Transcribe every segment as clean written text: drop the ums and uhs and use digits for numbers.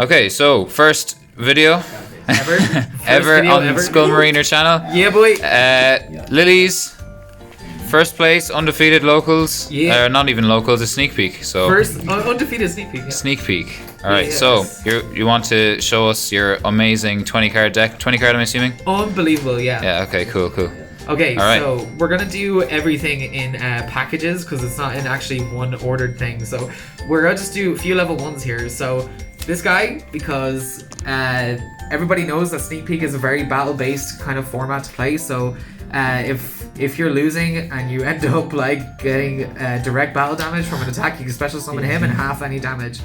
Okay, so first video ever on the Skull Mariner channel. Yeah, boy. Lilies, first place, undefeated locals. Yeah. Not even locals, a sneak peek. So First undefeated sneak peek. Yeah. sneak peek. All right, Yes. so you want to show us your amazing 20 card deck? 20 card, I'm assuming. Unbelievable, yeah. Yeah. Okay. Cool. Okay, All right. so we're gonna do everything in packages because it's not in actually one ordered thing. So we're gonna just do a few level ones here. So this guy, because everybody knows that sneak peek is a very battle based kind of format to play. So if you're losing and you end up like getting direct battle damage from an attack, you can special summon him and half any damage.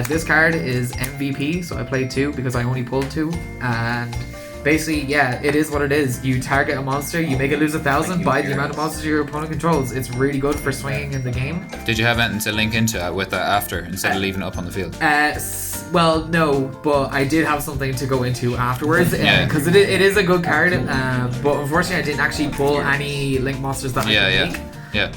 This card is MVP, so I played 2 because I only pulled 2, and basically, yeah, it is what it is. You target a monster, you make it lose 1,000 by the amount of monsters your opponent controls. It's really good for swinging in the game. Did you have anything to link into with that after instead of leaving it up on the field? Well, no, but I did have something to go into afterwards because it is a good card. But unfortunately, I didn't actually pull any link monsters that I could make. Yeah.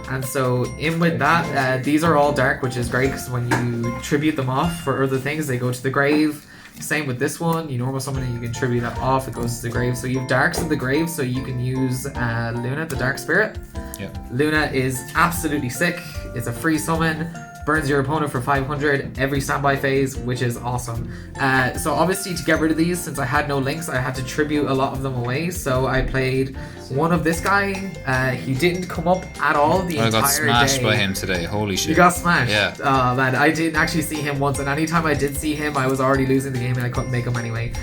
And so in with that, these are all dark, which is great because when you tribute them off for other things, they go to the grave. Same with this one. You normal summon it, you can tribute that off, it goes to the grave. So you have darks in the grave, so you can use Luna, the dark spirit. Yeah. Luna is absolutely sick. It's a free summon. Burns your opponent for 500 every standby phase, which is awesome. So obviously to get rid of these, since I had no links, I had to tribute a lot of them away. So I played one of this guy. He didn't come up at all the entire day. I got smashed by him today. Holy shit. You got smashed? Yeah. Oh man, I didn't actually see him once, and anytime I did see him, I was already losing the game and I couldn't make him anyway.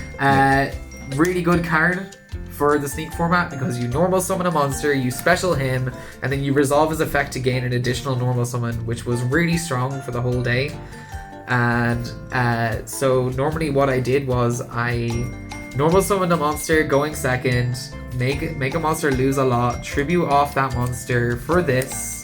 Really good card for the sneak format because you normal summon a monster, you special him, and then you resolve his effect to gain an additional normal summon, which was really strong for the whole day. And so normally what I did was I normal summoned a monster going second, make a monster lose a lot, tribute off that monster for this,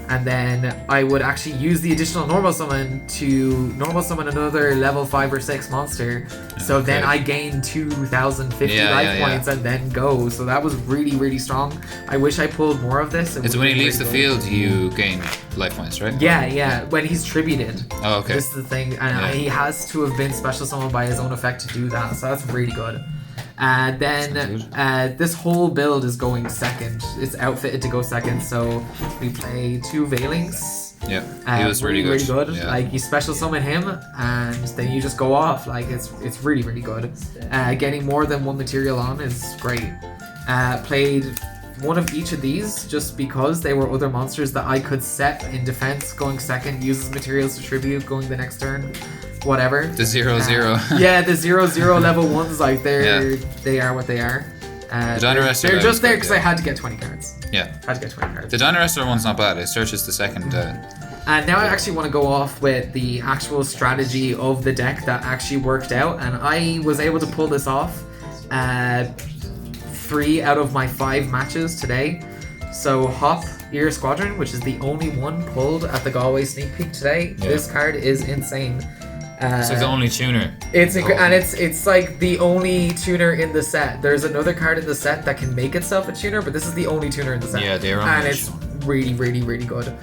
and then I would actually use the additional normal summon to normal summon another level 5 or 6 monster. So then I gain 2,050 life points and then go. So that was really, really strong. I wish I pulled more of this. It's when he leaves the field, you gain life points, right? Yeah. When he's tributed. Oh, okay. This is the thing. And he has to have been special summoned by his own effect to do that. So that's really good. Then this whole build is going second. It's outfitted to go second, so we play 2 Veilings. Yeah, he was really good. Really good. Yeah. Like you special summon him, and then you just go off. Like it's really, really good. Getting more than 1 material on is great. Played one of each of these just because they were other monsters that I could set in defense. Going second uses materials to tribute. Going the next turn. Whatever. The 0/0. Yeah, the 0/0 level ones, like they are what they are. They're just there because I had to get 20 cards. Yeah. Had to get 20 cards. The Dino one's not bad. It searches the second. And now I actually want to go off with the actual strategy of the deck that actually worked out, and I was able to pull this off 3 out of my 5 matches today. So Hop Ear Squadron, which is the only one pulled at the Galway sneak peek today. Yeah. This card is insane. It's like the only tuner. It's like the only tuner in the set. There's another card in the set that can make itself a tuner, but this is the only tuner in the set. Yeah, the AROMAGE. And it's really, really, really good.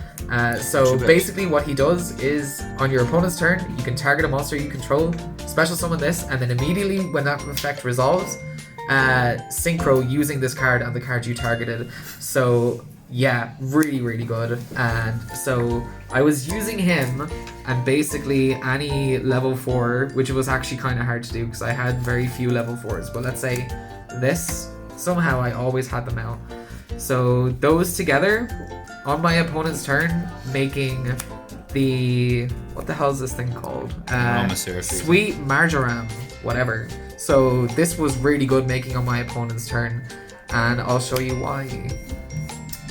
So basically what he does is, on your opponent's turn, you can target a monster you control, special summon this, and then immediately when that effect resolves, synchro using this card and the card you targeted. So yeah, really, really good. And so I was using him and basically any level 4, which was actually kind of hard to do because I had very few level 4s, but let's say this, somehow I always had them out. So those together on my opponent's turn, making the, what the hell is this thing called? Sweet Marjoram, whatever. So this was really good making on my opponent's turn, and I'll show you why.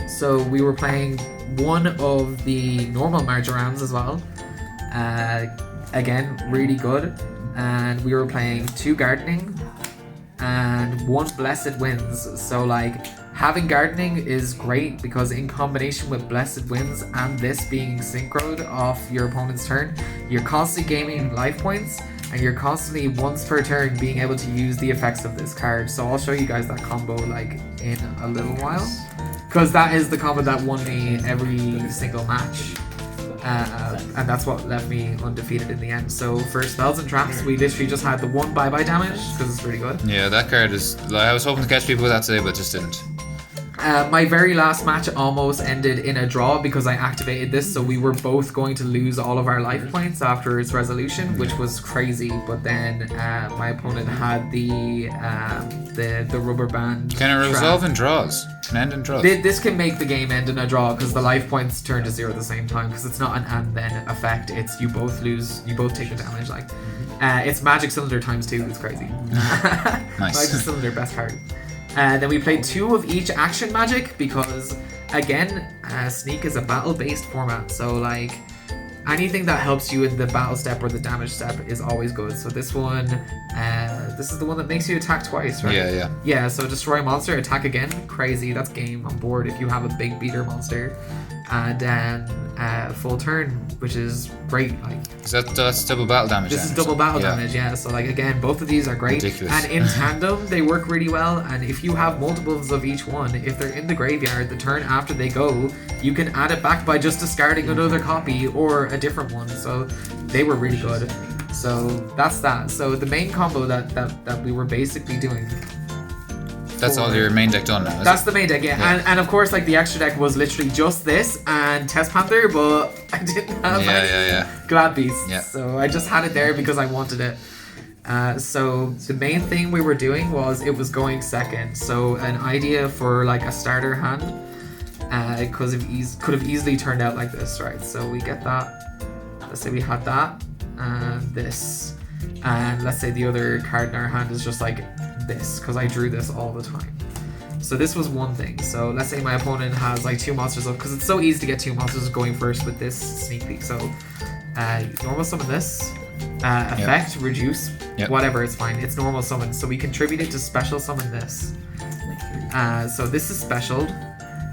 So we were playing one of the normal Marjorams as well. Again, really good. And we were playing 2 Gardening and 1 Blessed Winds. So like having Gardening is great because in combination with Blessed Winds and this being synchroed off your opponent's turn, you're constantly gaining life points and you're constantly once per turn being able to use the effects of this card. So I'll show you guys that combo like in a little while, because that is the combo that won me every single match. and that's what left me undefeated in the end. So for spells and traps, we literally just had the 1 bye-bye damage, because it's really good. Yeah, that card is... I was hoping to catch people with that today, but just didn't. My very last match almost ended in a draw because I activated this, so we were both going to lose all of our life points after its resolution, which was crazy. But then my opponent had the rubber band. Can it resolve in draws? Can end in draws? This can make the game end in a draw because the life points turn to 0 at the same time, because it's not an and then effect. It's you both lose, you both take the damage. Like it's Magic Cylinder times 2. It's crazy. Nice. Magic Cylinder, best card. Then we played 2 of each action magic because, again, Sneak is a battle-based format. So, like, anything that helps you in the battle step or the damage step is always good. So this one, this is the one that makes you attack twice, right? Yeah. Yeah, so destroy a monster, attack again. Crazy, that's game on board if you have a big beater monster. And then full turn, which is great. Like, that's double battle damage. This is double battle damage, yeah. So like again, both of these are great. Ridiculous. And in tandem, they work really well. And if you have multiples of each one, if they're in the graveyard, the turn after they go, you can add it back by just discarding another copy or a different one. So they were really good. So that's that. So the main combo that we were basically doing. That's all your main deck done now, That's the main deck, yeah. And of course, like, the extra deck was literally just this and Test Panther, but I didn't have Glad Beast. Yeah. So I just had it there because I wanted it. So the main thing we were doing was it was going second. So an idea for, like, a starter hand could have easily turned out like this, right? So we get that. Let's say we had that and this. And let's say the other card in our hand is just like this, because I drew this all the time. So this was one thing. So let's say my opponent has like 2 monsters up, because it's so easy to get 2 monsters going first with this sneak peek. So normal summon this, effect, reduce, whatever, it's fine. It's normal summon. So we contribute it to special summon this. So this is specialed.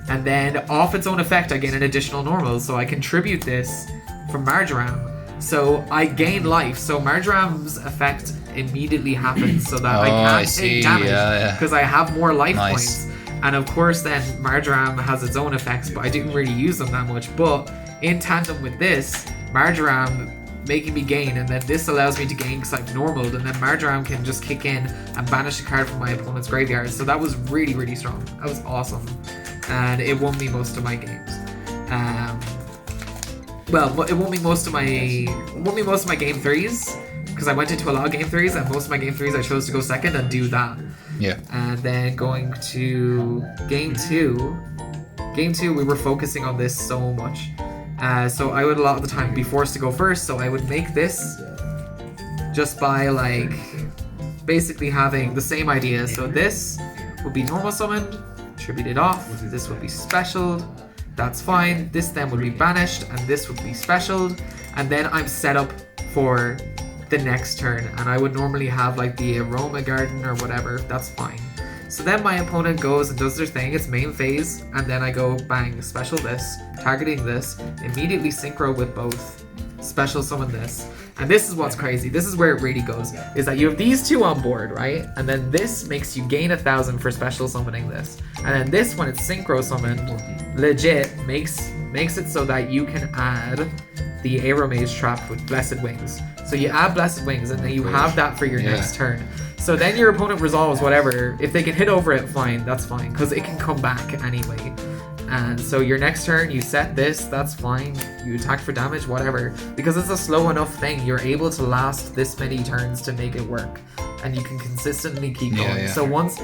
And then off its own effect, I get an additional normal. So I contribute this from Marjoram. So I gain life. So Marjoram's effect immediately happens so that I can't take damage because I have more life points. And of course then Marjoram has its own effects, but I didn't really use them that much. But in tandem with this, Marjoram making me gain, and then this allows me to gain because I've normaled, and then Marjoram can just kick in and banish a card from my opponent's graveyard. So that was really, really strong. That was awesome. And it won me most of my games. Well, it won me most of my game 3s, because I went into a lot of game 3s, and most of my game 3s I chose to go second and do that. Yeah. And then going to game 2 we were focusing on this so much. So I would a lot of the time be forced to go first, so I would make this just by like basically having the same idea. So this would be normal summoned, attributed off, this would be specialed. That's fine. This then would be banished, and this would be specialed, and then I'm set up for the next turn, and I would normally have like the Aroma Garden or whatever. That's fine. So then my opponent goes and does their thing, it's main phase, and then I go bang, special this, targeting this, immediately synchro with both, special summon this. And this is what's crazy, this is where it really goes, is that you have these 2 on board, right? And then this makes you gain 1,000 for special summoning this. And then this, when it's synchro summoned, legit makes it so that you can add the AROMAGE trap with Blessed Wings. So you add Blessed Wings, and then you have that for your next turn. So then your opponent resolves whatever. If they can hit over it, fine, that's fine, because it can come back anyway. And so your next turn, you set this, that's fine. You attack for damage, whatever. Because it's a slow enough thing, you're able to last this many turns to make it work. And you can consistently keep going. Yeah. So once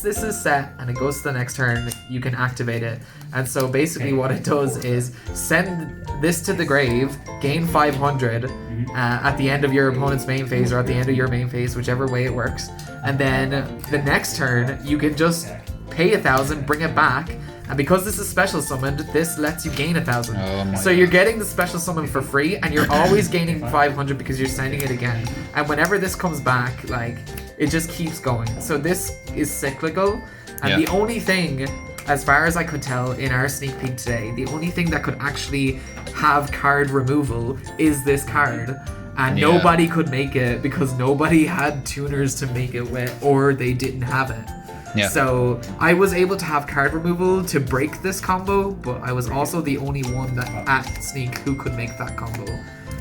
this is set and it goes to the next turn, you can activate it. And so basically what it does is send this to the grave, gain 500 at the end of your opponent's main phase or at the end of your main phase, whichever way it works. And then the next turn, you can just pay 1,000, bring it back. And because this is special summoned, this lets you gain 1,000. So you're getting the special summon for free, and you're always gaining 500 because you're sending it again. And whenever this comes back, like, it just keeps going. So this is cyclical, and the only thing, as far as I could tell in our sneak peek today, the only thing that could actually have card removal is this card. And nobody could make it because nobody had tuners to make it with, or they didn't have it. Yeah. So I was able to have card removal to break this combo, but I was also the only one that at Sneak who could make that combo.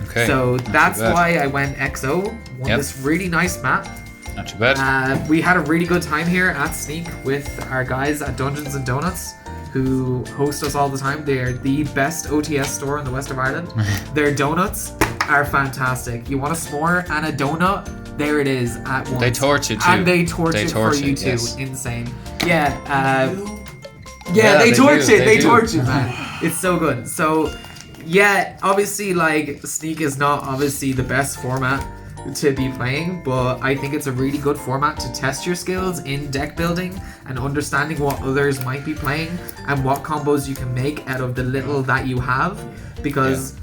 Okay. So that's why I went XO, won this really nice map. Not too bad. We had a really good time here at Sneak with our guys at Dungeons and Donuts, who host us all the time. They're the best OTS store in the west of Ireland. Their donuts are fantastic. You want a s'more and a donut? There it is at once. They torch it too. And they torch it for you too. Yes. Insane. Yeah. They torch it. They torch it, man. It's so good. So, yeah, obviously, like, Sneak is not obviously the best format to be playing, but I think it's a really good format to test your skills in deck building and understanding what others might be playing and what combos you can make out of the little that you have, because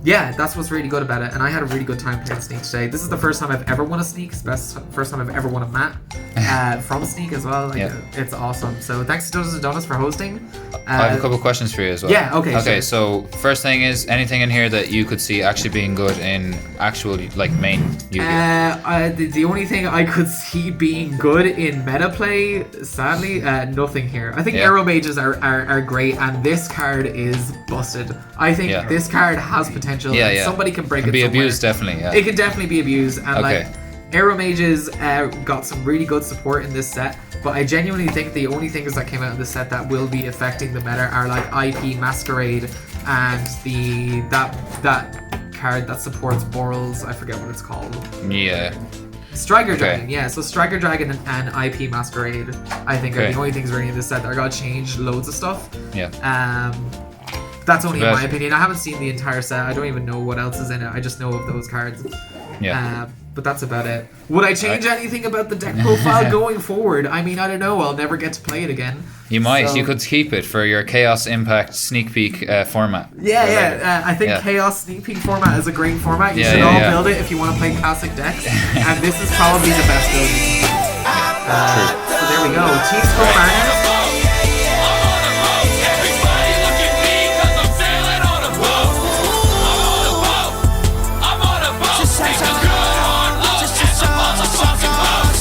that's what's really good about it. And I had a really good time playing Sneak today. This is the first time I've ever won a Sneak. It's the first time I've ever won a mat from Sneak as well. Like, it's awesome. So thanks to Dungeons and Donuts for hosting. I have a couple of questions for you as well. Yeah, okay. Okay, sure. so first thing is, anything in here that you could see actually being good in actual, like, main Yu-Gi-Oh? The only thing I could see being good in meta play, sadly, nothing here. I think AROMAGEs are great, and this card is busted. I think this card has potential. And somebody can break it. Can be somewhere. abused, definitely. Yeah. It can definitely be abused, and like AROMAGEs got some really good support in this set. But I genuinely think the only things that came out of this set that will be affecting the meta are like IP Masquerade and that card that supports Borals. I forget what it's called. Yeah. Striker Dragon, yeah. So Striker Dragon and IP Masquerade, I think, are the only things really in this set that are gonna change loads of stuff. Yeah. That's only in my opinion. I haven't seen the entire set. I don't even know what else is in it. I just know of those cards. Yeah. But that's about it. Would I change anything about the deck profile going forward? I mean, I don't know. I'll never get to play it again. You might. So, you could keep it for your Chaos Impact Sneak Peek format. I think Chaos Sneak Peek format is a great format. You should all build it if you want to play classic decks. And this is probably the best build. So there we go. Team Skull Mariners.